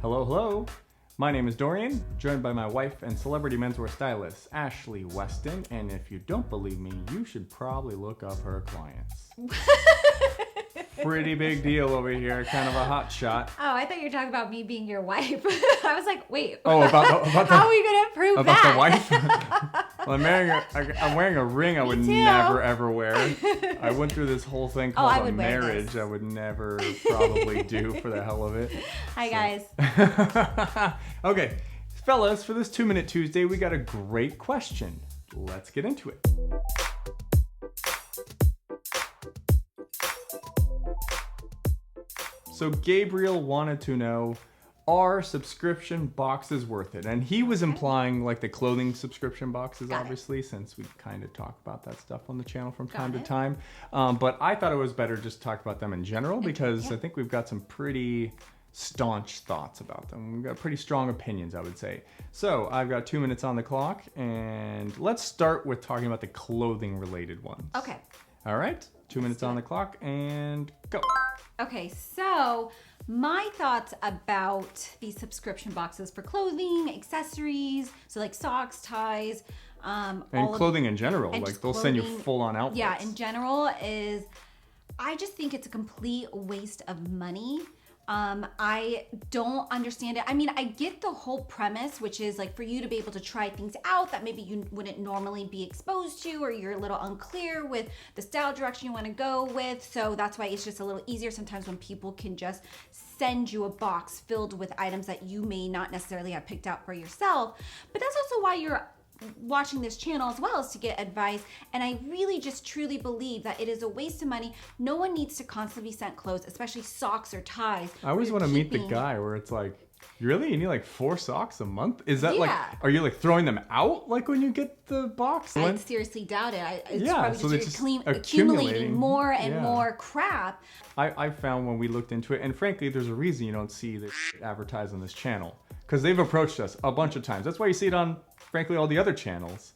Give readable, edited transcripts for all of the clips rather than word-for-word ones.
Hello, hello. My name is Dorian, joined by my wife and celebrity menswear stylist, Ashley Weston. And if you don't believe me, you should probably look up her clients. Pretty big deal over here, kind of a hot shot. Oh, I thought you were talking about me being your wife. I was like, wait. Oh, about how are we going to prove about that? the wife? Well, I'm wearing a ring I would never, ever wear. I went through this whole thing called a marriage I would never probably do for the hell of it. Hi, guys. Okay, fellas, for this 2-Minute Tuesday, we got a great question. Let's get into it. So Gabriel wanted to know, are subscription boxes worth it? And he was implying like the clothing subscription boxes, obviously, since we kind of talk about that stuff on the channel from time to time. But I thought it was better just to talk about them in general because I think we've got some pretty staunch thoughts about them. We've got pretty strong opinions, I would say. So I've got 2 minutes on the clock, and let's start with talking about the clothing related ones. Okay. All right, 2 minutes on the clock and go. Okay, so my thoughts about these subscription boxes for clothing, accessories, so like socks, ties, and clothing in general, like they'll send you full on outfits. Yeah, in general is, I just think it's a complete waste of money. I don't understand it. I mean, I get the whole premise, which is like for you to be able to try things out that maybe you wouldn't normally be exposed to, or you're a little unclear with the style direction you want to go with. So that's why it's just a little easier sometimes when people can just send you a box filled with items that you may not necessarily have picked out for yourself. But that's also why you're watching this channel as well, as to get advice. And I really just truly believe that it is a waste of money. No one needs to constantly be sent clothes, especially socks or ties. I always want to meet the guy where it's like, really? You need like 4 socks a month? Is that like, are you like throwing them out like when you get the box? I seriously doubt it. It's probably just accumulating more and more crap. I found when we looked into it, and frankly, there's a reason you don't see this advertised on this channel, because they've approached us a bunch of times. That's why you see it on, frankly, all the other channels.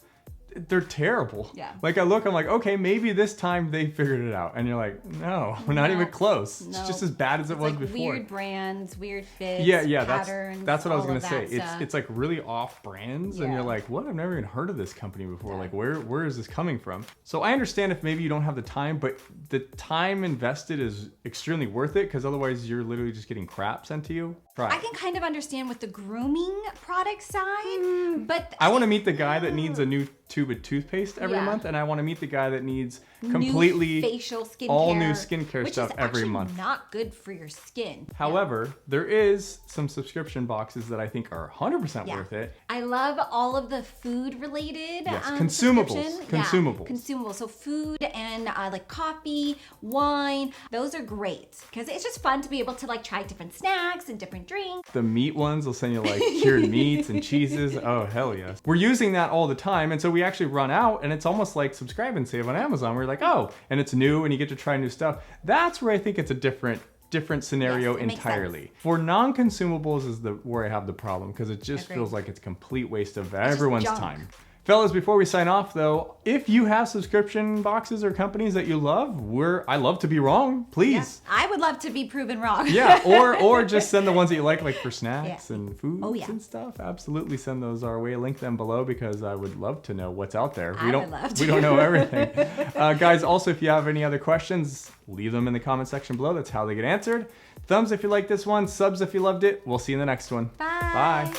They're terrible. Yeah. Like I look, I'm like, okay, maybe this time they figured it out. And you're like, no, we're not even close. It's just as bad as it was before. Weird brands, weird fits, patterns. That's what I was gonna say. It's like really off brands, and you're like, what? I've never even heard of this company before. Like, where is this coming from? So I understand if maybe you don't have the time, but the time invested is extremely worth it, because otherwise you're literally just getting crap sent to you. I can kind of understand with the grooming product side, but I want to meet the guy that needs a new tube of toothpaste every month, and I want to meet the guy that needs completely facial skincare, all new skincare stuff every month. Not good for your skin. However, there is some subscription boxes that I think are 100% worth it. I love all of the food related consumables. Consumables. So food and like coffee, wine, those are great because it's just fun to be able to like try different snacks and different drinks. The meat ones will send you like cured meats and cheeses. Oh, hell yes. We're using that all the time, and so we actually run out, and it's almost like subscribe and save on Amazon. We're like, oh, and it's new and you get to try new stuff. That's where I think it's a different scenario entirely. For non-consumables is where I have the problem, because it just feels like it's a complete waste of everyone's time. Fellas, before we sign off though, if you have subscription boxes or companies that you love, I love to be wrong, please. Yeah, I would love to be proven wrong. Yeah, or just send the ones that you like for snacks and foods and stuff. Absolutely send those our way. Link them below, because I would love to know what's out there. We don't know everything. Guys, also, if you have any other questions, leave them in the comment section below. That's how they get answered. Thumbs if you like this one, subs if you loved it. We'll see you in the next one. Bye. Bye.